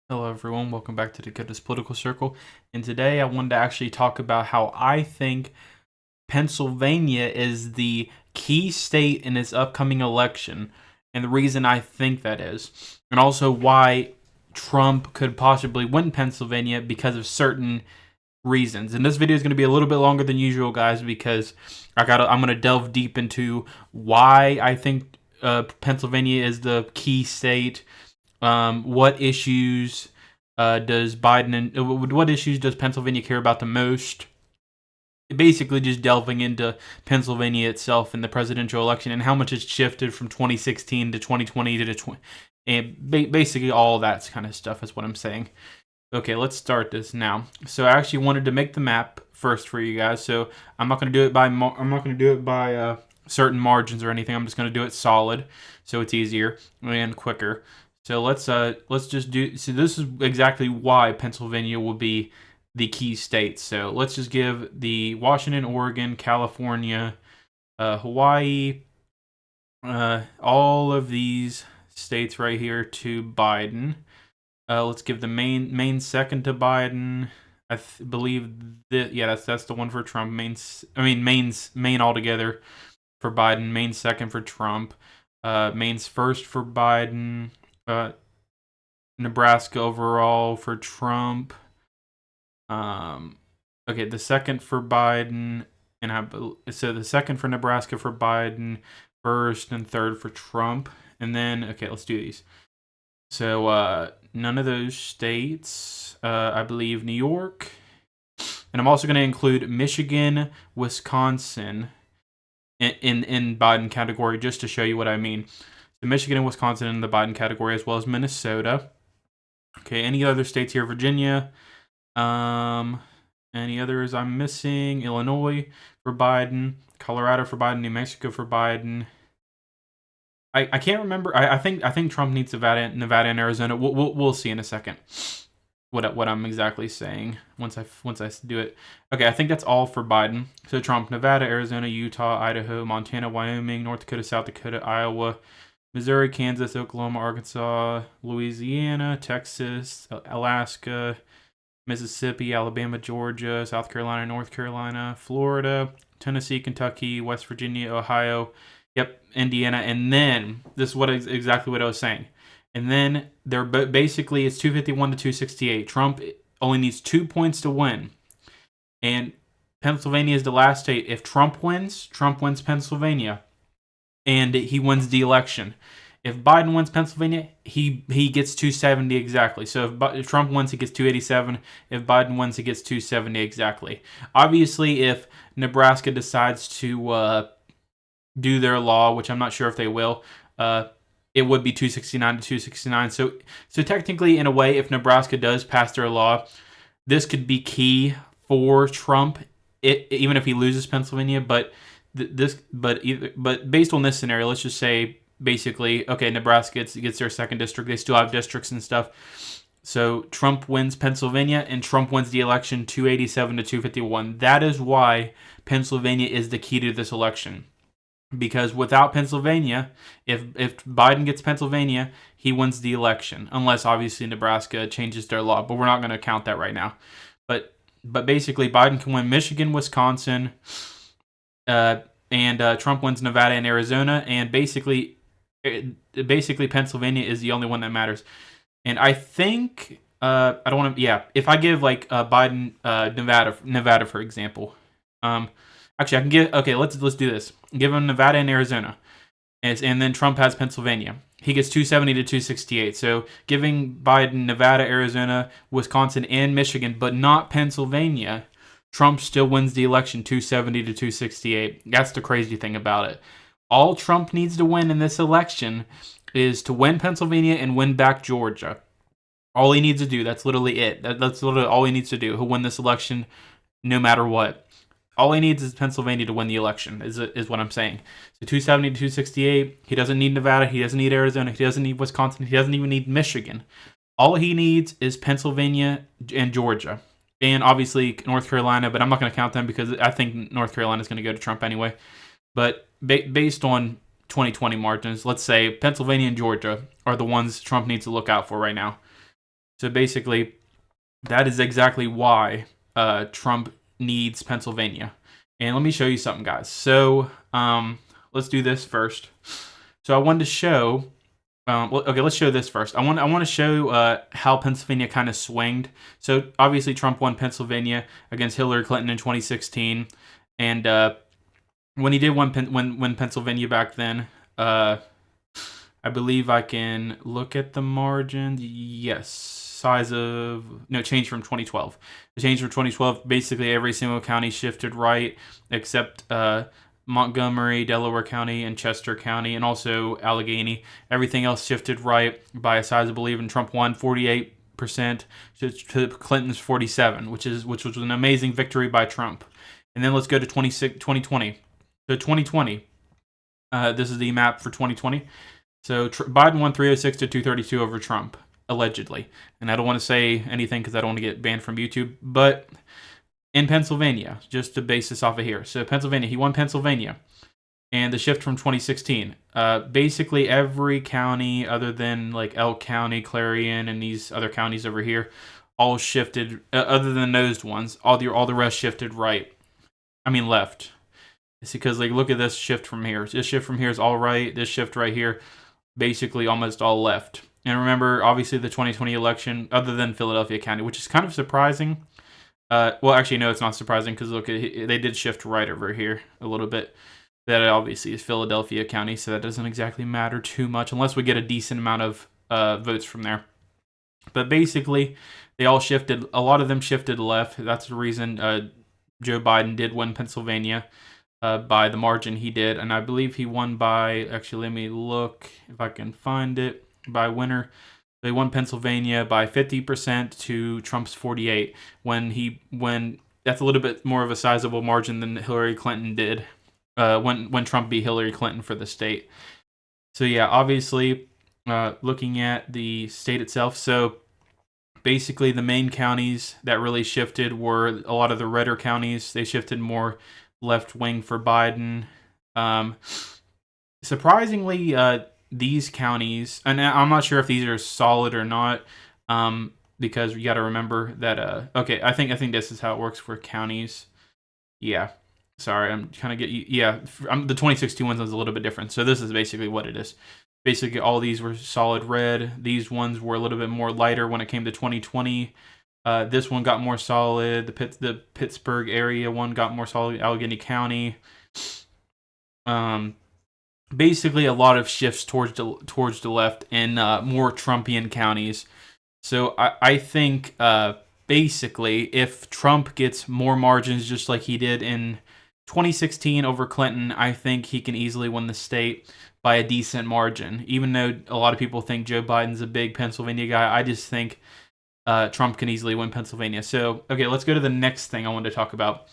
Hello, everyone. Welcome back to Dakota's Political Circle. And today I wanted to actually talk about how I think Pennsylvania is the key state in this upcoming election, and the reason I think that is, and also why Trump could possibly win Pennsylvania because of certain reasons. And this video is going to be a little bit longer than usual, guys, because I'm going to delve deep into why I think Pennsylvania is the key state. What issues does Biden and what issues does Pennsylvania care about the most? Basically, just delving into Pennsylvania itself and the presidential election and how much it's shifted from 2016 to 2020 to 20, and basically all that kind of stuff is what I'm saying. Okay, let's start this now. So I actually wanted to make the map first for you guys. So I'm not going to do it by certain margins or anything. I'm just going to do it solid, so it's easier and quicker. So let's just do. So this is exactly why Pennsylvania will be the key state. So let's just give the Washington, Oregon, California, Hawaii, all of these states right here to Biden. Let's give the Maine second to Biden. Believe that that's the one for Trump. Maine altogether for Biden. Maine second for Trump. Maine's first for Biden. Nebraska overall for Trump. Okay, the second for Biden, so the second for Nebraska for Biden, first and third for Trump, and then okay, let's do these. So none of those states. I believe New York, and I'm also going to include Michigan, Wisconsin in Biden category just to show you what I mean. So Michigan and Wisconsin in the Biden category, as well as Minnesota. Okay, any other states here? Virginia. Any others I'm missing? Illinois for Biden, Colorado for Biden, New Mexico for Biden. I can't remember. I think Trump needs Nevada and Arizona. We'll see in a second what I'm exactly saying once I do it. Okay, I think that's all for Biden. So Trump: Nevada, Arizona, Utah, Idaho, Montana, Wyoming, North Dakota, South Dakota, Iowa, Missouri, Kansas, Oklahoma, Arkansas, Louisiana, Texas, Alaska, Mississippi, Alabama, Georgia, South Carolina, North Carolina, Florida, Tennessee, Kentucky, West Virginia, Ohio, Indiana, and then this is exactly what I was saying. And then they're basically it's 251 to 268. Trump only needs 2 points to win, and Pennsylvania is the last state. If Trump wins Pennsylvania, and he wins the election. If Biden wins Pennsylvania, he gets 270 exactly. So if Trump wins, he gets 287. If Biden wins, he gets 270 exactly. Obviously, if Nebraska decides to do their law, which I'm not sure if they will, it would be 269 to 269. So technically, in a way, if Nebraska does pass their law, this could be key for Trump, even if he loses Pennsylvania. But based on this scenario, let's just say basically, okay, Nebraska gets their second district. They still have districts and stuff. So Trump wins Pennsylvania, and Trump wins the election 287 to 251. That is why Pennsylvania is the key to this election. Because without Pennsylvania, if Biden gets Pennsylvania, he wins the election, unless obviously Nebraska changes their law. But we're not going to count that right now. But basically, Biden can win Michigan, Wisconsin, and Trump wins Nevada and Arizona, and basically Pennsylvania is the only one that matters. And I think I don't want to. Yeah, if I give like Biden Nevada for example, actually I can give. Okay, let's do this. Give him Nevada and Arizona, and then Trump has Pennsylvania. He gets 270 to 268. So giving Biden Nevada, Arizona, Wisconsin, and Michigan, but not Pennsylvania, Trump still wins the election 270 to 268. That's the crazy thing about it. All Trump needs to win in this election is to win Pennsylvania and win back Georgia. All he needs to do. That's literally it. That's literally all he needs to do. He'll win this election no matter what. All he needs is Pennsylvania to win the election, is what I'm saying. So 270 to 268. He doesn't need Nevada. He doesn't need Arizona. He doesn't need Wisconsin. He doesn't even need Michigan. All he needs is Pennsylvania and Georgia. And obviously North Carolina, but I'm not going to count them because I think North Carolina is going to go to Trump anyway. But based on 2020 margins, let's say Pennsylvania and Georgia are the ones Trump needs to look out for right now. So basically, that is exactly why Trump needs Pennsylvania. And let me show you something, guys. So let's do this first. So I wanted to show. Okay, let's show this first. I want to show how Pennsylvania kind of swinged. So obviously Trump won Pennsylvania against Hillary Clinton in 2016, and when he did win Pennsylvania back then, I believe I can look at the margin. Yes, change from 2012. The change from 2012, basically every single county shifted right except Montgomery, Delaware County, and Chester County, and also Allegheny. Everything else shifted right by a sizable even. Trump won 48% to Clinton's 47%, which was an amazing victory by Trump. And then let's go to 2020. So 2020, this is the map for 2020. So Biden won 306 to 232 over Trump, allegedly. And I don't want to say anything because I don't want to get banned from YouTube. But in Pennsylvania, just to base this off of here. So Pennsylvania, he won Pennsylvania. And the shift from 2016. Basically every county other than like Elk County, Clarion, and these other counties over here, all shifted, other than those ones, all the rest shifted left. It's because, like, look at this shift from here. This shift from here is all right. This shift right here, basically almost all left. And remember, obviously, the 2020 election, other than Philadelphia County, which is kind of surprising. Well, actually, no, it's not surprising because, look, they did shift right over here a little bit. That obviously is Philadelphia County, so that doesn't exactly matter too much unless we get a decent amount of votes from there. But basically, they all shifted. A lot of them shifted left. That's the reason Joe Biden did win Pennsylvania. By the margin he did, and I believe he won by, actually let me look if I can find it, by winner. They won Pennsylvania by 50% to Trump's 48%, when that's a little bit more of a sizable margin than Hillary Clinton did when Trump beat Hillary Clinton for the state. So yeah, obviously looking at the state itself, so basically the main counties that really shifted were a lot of the redder counties. They shifted more left wing for Biden. Surprisingly, these counties, and I'm not sure if these are solid or not, because you got to remember that. Okay, I think this is how it works for counties. Yeah, sorry, I'm kind of the 2016 ones is a little bit different. So this is basically what it is. Basically, all these were solid red. These ones were a little bit more lighter when it came to 2020. This one got more solid. The Pittsburgh area one got more solid. Allegheny County. Basically, a lot of shifts towards the left in more Trumpian counties. So I think basically, if Trump gets more margins just like he did in 2016 over Clinton, I think he can easily win the state by a decent margin. Even though a lot of people think Joe Biden's a big Pennsylvania guy, I just think Trump can easily win Pennsylvania. So, okay, let's go to the next thing I wanted to talk about.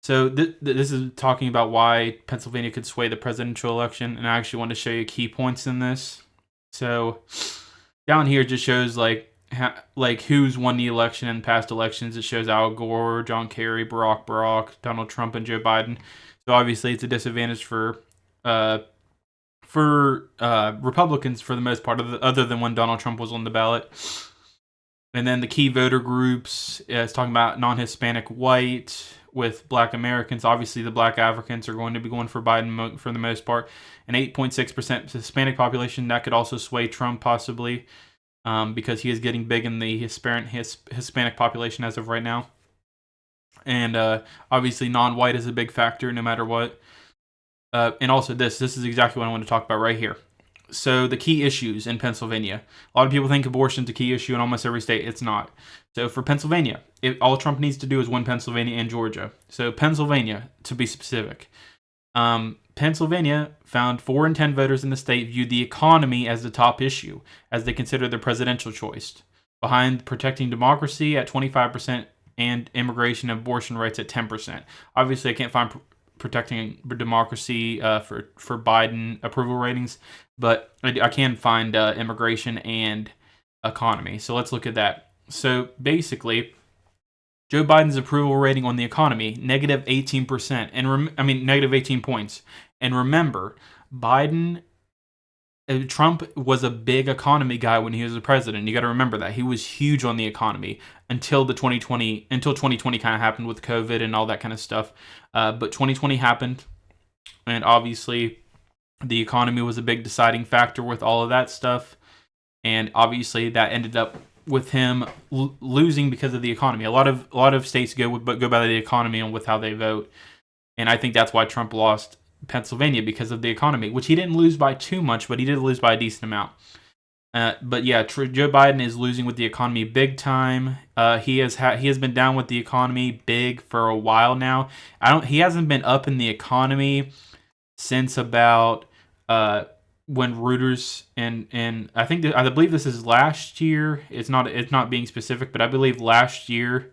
So this is talking about why Pennsylvania could sway the presidential election, and I actually want to show you key points in this. So down here just shows like who's won the election in past elections. It shows Al Gore, John Kerry, Barack, Donald Trump, and Joe Biden. So obviously it's a disadvantage for Republicans for the most part, other than when Donald Trump was on the ballot. And then the key voter groups is talking about non-Hispanic white with black Americans. Obviously, the black Africans are going to be going for Biden for the most part. An 8.6% Hispanic population, that could also sway Trump possibly because he is getting big in the Hispanic population as of right now. And obviously, non-white is a big factor no matter what. And also this is exactly what I want to talk about right here. So the key issues in Pennsylvania. A lot of people think abortion's a key issue in almost every state. It's not. So for Pennsylvania, all Trump needs to do is win Pennsylvania and Georgia. So Pennsylvania, to be specific. Pennsylvania found 4 in 10 voters in the state viewed the economy as the top issue, as they consider their presidential choice, behind protecting democracy at 25% and immigration and abortion rights at 10%. Obviously, I can't find protecting democracy for Biden approval ratings, but I can find immigration and economy. So let's look at that. So basically, Joe Biden's approval rating on the economy, negative 18%, negative 18 points. And remember, Biden Trump was a big economy guy when he was the president. You got to remember that he was huge on the economy until 2020 kind of happened with COVID and all that kind of stuff. But 2020 happened, and obviously the economy was a big deciding factor with all of that stuff. And obviously that ended up with him losing because of the economy. A lot of states go by the economy and with how they vote, and I think that's why Trump lost Pennsylvania, because of the economy, which he didn't lose by too much, but he did lose by a decent amount. But yeah, Joe Biden is losing with the economy big time. He has been down with the economy big for a while now. He hasn't been up in the economy since about when Reuters and I believe this is last year. It's not being specific, but I believe last year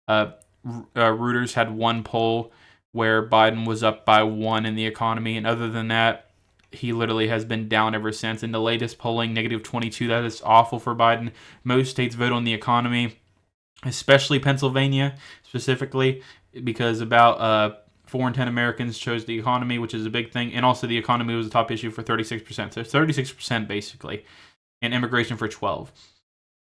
Reuters had one poll where Biden was up by 1 in the economy, and other than that, he literally has been down ever since. In the latest polling, -22. That is awful for Biden. Most states vote on the economy, especially Pennsylvania specifically, because about 4 in 10 Americans chose the economy, which is a big thing. And also the economy was a top issue for 36%. So 36% basically, and immigration for 12%.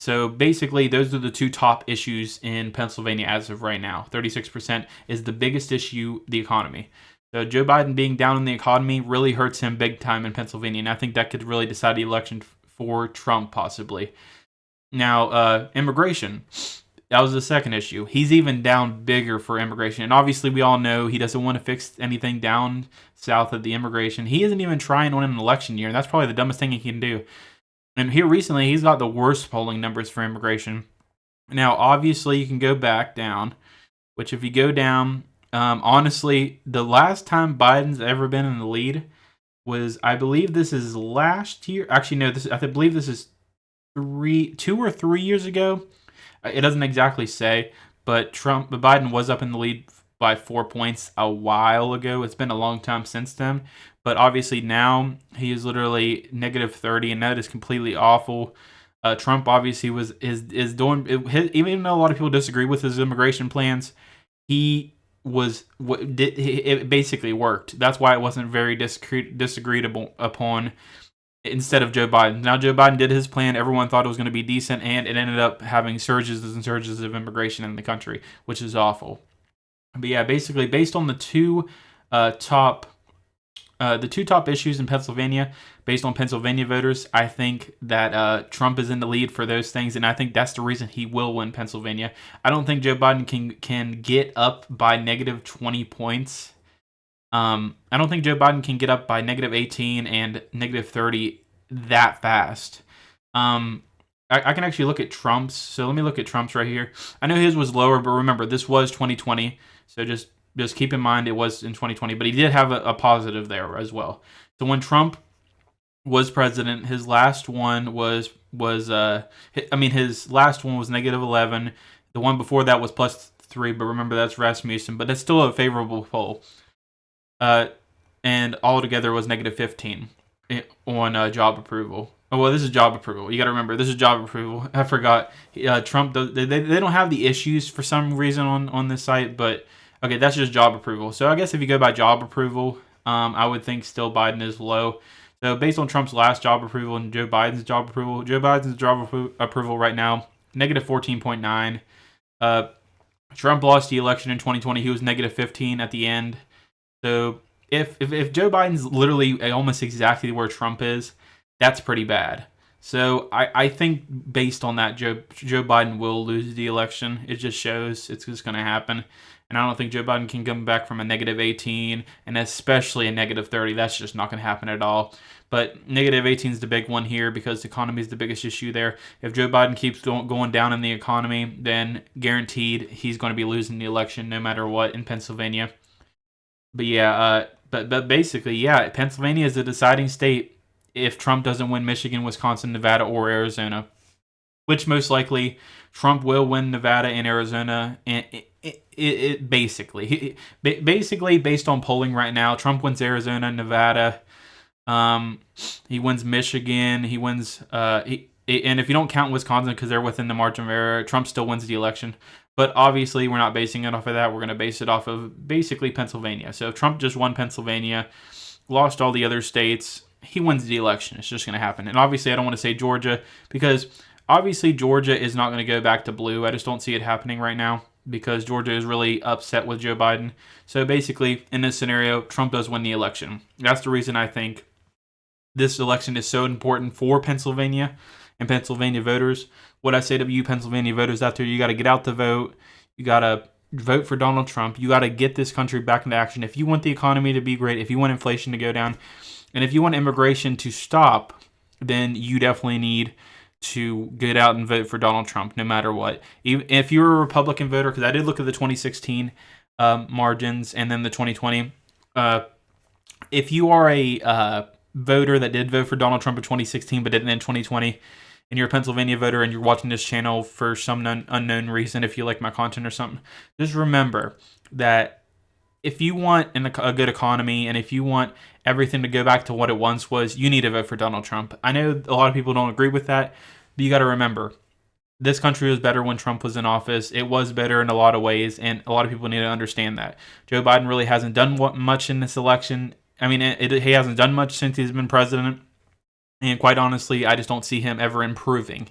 So basically, those are the two top issues in Pennsylvania as of right now. 36% is the biggest issue, the economy. So Joe Biden being down in the economy really hurts him big time in Pennsylvania, and I think that could really decide the election for Trump possibly. Now, immigration. That was the second issue. He's even down bigger for immigration. And obviously, we all know he doesn't want to fix anything down south of the immigration. He isn't even trying on an election year, and that's probably the dumbest thing he can do. And here recently, he's got the worst polling numbers for immigration. Now, obviously, you can go back down, which if you go down, honestly, the last time Biden's ever been in the lead was, I believe this is last year. Actually, no, I believe this is 2 or 3 years ago. It doesn't exactly say, but Biden was up in the lead by 4 points a while ago. It's been a long time since then. But obviously now he is literally -30, and that is completely awful. Trump obviously is doing, even though a lot of people disagree with his immigration plans, it basically worked. That's why it wasn't very disagreed upon instead of Joe Biden. Now Joe Biden did his plan. Everyone thought it was going to be decent, and it ended up having surges and surges of immigration in the country, which is awful. But yeah, basically based on the two top issues in Pennsylvania, based on Pennsylvania voters, I think that Trump is in the lead for those things, and I think that's the reason he will win Pennsylvania. I don't think Joe Biden can get up by -20 points. I don't think Joe Biden can get up by -18 and -30 that fast. I can actually look at Trump's. So let me look at Trump's right here. I know his was lower, but remember, this was 2020. So just keep in mind it was in 2020. But he did have a positive there as well. So when Trump was president, his last one his last one was -11. The one before that was +3. But remember, that's Rasmussen. But that's still a favorable poll. And altogether was -15 on job approval. Oh, well, this is job approval. You got to remember, this is job approval. I forgot. Trump, they don't have the issues for some reason on this site, but okay, that's just job approval. So I guess if you go by job approval, I would think still Biden is low. So based on Trump's last job approval and Joe Biden's job approval right now, -14.9. Trump lost the election in 2020. He was -15 at the end. So if Joe Biden's literally almost exactly where Trump is, that's pretty bad. So I think based on that, Joe Biden will lose the election. It just shows it's just going to happen. And I don't think Joe Biden can come back from a -18 and especially a -30. That's just not going to happen at all. But -18 is the big one here because the economy is the biggest issue there. If Joe Biden keeps going down in the economy, then guaranteed he's going to be losing the election no matter what in Pennsylvania. But yeah, but basically, yeah, Pennsylvania is a deciding state if Trump doesn't win Michigan, Wisconsin, Nevada, or Arizona, which most likely Trump will win Nevada and Arizona. And basically based on polling right now, Trump wins Arizona, Nevada. He wins Michigan. He wins. And if you don't count Wisconsin because they're within the margin of error, Trump still wins the election. But obviously, we're not basing it off of that. We're going to base it off of basically Pennsylvania. So if Trump just won Pennsylvania, lost all the other states, he wins the election. It's just going to happen. And obviously, I don't want to say Georgia because obviously Georgia is not going to go back to blue. I just don't see it happening right now because Georgia is really upset with Joe Biden. So basically, in this scenario, Trump does win the election. That's the reason I think this election is so important for Pennsylvania and Pennsylvania voters. What I say to you Pennsylvania voters out there, you got to get out to vote. You got to vote for Donald Trump. You got to get this country back into action. If you want the economy to be great, if you want inflation to go down, and if you want immigration to stop, then you definitely need to get out and vote for Donald Trump no matter what. Even if you're a Republican voter, because I did look at the 2016 margins and then the 2020. If you are a voter that did vote for Donald Trump in 2016 but didn't in 2020, and you're a Pennsylvania voter and you're watching this channel for some unknown reason, if you like my content or something, just remember that if you want a good economy and if you want everything to go back to what it once was, you need to vote for Donald Trump. I know a lot of people don't agree with that, but you got to remember, this country was better when Trump was in office. It was better in a lot of ways, and a lot of people need to understand that. Joe Biden really hasn't done much in this election. I mean, he hasn't done much since he's been president. And quite honestly, I just don't see him ever improving.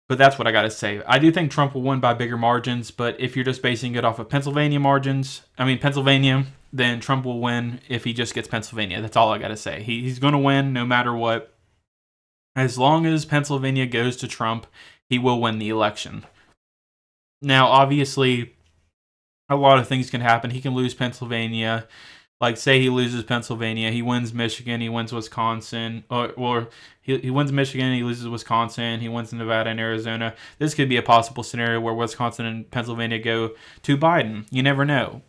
But that's what I got to say. I do think Trump will win by bigger margins, but if you're just basing it off of Pennsylvania, then Trump will win if he just gets Pennsylvania. That's all I got to say. He's going to win no matter what. As long as Pennsylvania goes to Trump, he will win the election. Now, obviously, a lot of things can happen. He can lose Pennsylvania. Like, say he loses Pennsylvania, he wins Michigan, he wins Wisconsin, or he wins Michigan, he loses Wisconsin, he wins Nevada and Arizona. This could be a possible scenario where Wisconsin and Pennsylvania go to Biden. You never know.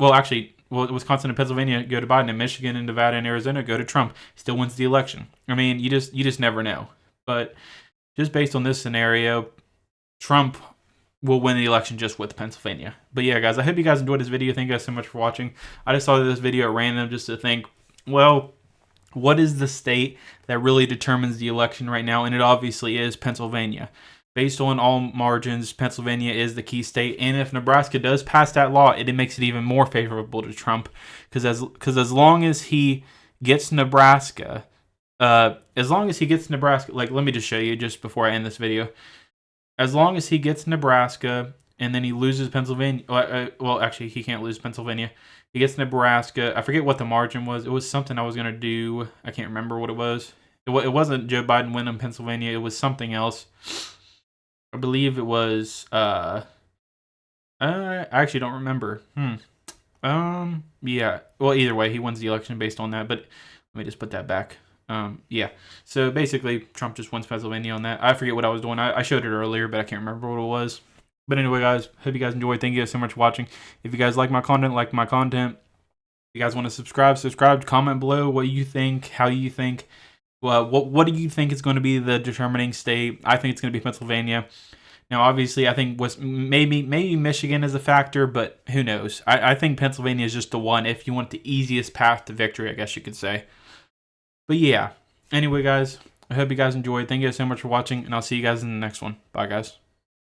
Wisconsin and Pennsylvania go to Biden, and Michigan and Nevada and Arizona go to Trump. He still wins the election. I mean, you just never know. But just based on this scenario, Trump will win the election just with Pennsylvania. But yeah, guys, I hope you guys enjoyed this video. Thank you guys so much for watching. I just saw this video at random just to think, well, what is the state that really determines the election right now? And it obviously is Pennsylvania. Based on all margins, Pennsylvania is the key state. And if Nebraska does pass that law, it makes it even more favorable to Trump. Because as long as he gets Nebraska, like, let me just show you just before I end this video. As long as he gets Nebraska and then he loses Pennsylvania. Well, actually, he can't lose Pennsylvania. He gets Nebraska. I forget what the margin was. It was something I was going to do. I can't remember what it was. It wasn't Joe Biden winning Pennsylvania. It was something else. I believe it was... I actually don't remember. Yeah. Well, either way, he wins the election based on that. But let me just put that back. Yeah. So basically, Trump just wins Pennsylvania on that. I forget what I was doing. I showed it earlier, but I can't remember what it was. But anyway, guys, hope you guys enjoyed. Thank you guys so much for watching. If you guys like my content, If you guys want to subscribe, comment below what you think, how you think. What do you think is going to be the determining state? I think it's going to be Pennsylvania. Now, obviously, I think maybe Michigan is a factor, but who knows? I think Pennsylvania is just the one if you want the easiest path to victory, I guess you could say. But yeah, anyway, guys, I hope you guys enjoyed. Thank you guys so much for watching, and I'll see you guys in the next one. Bye, guys.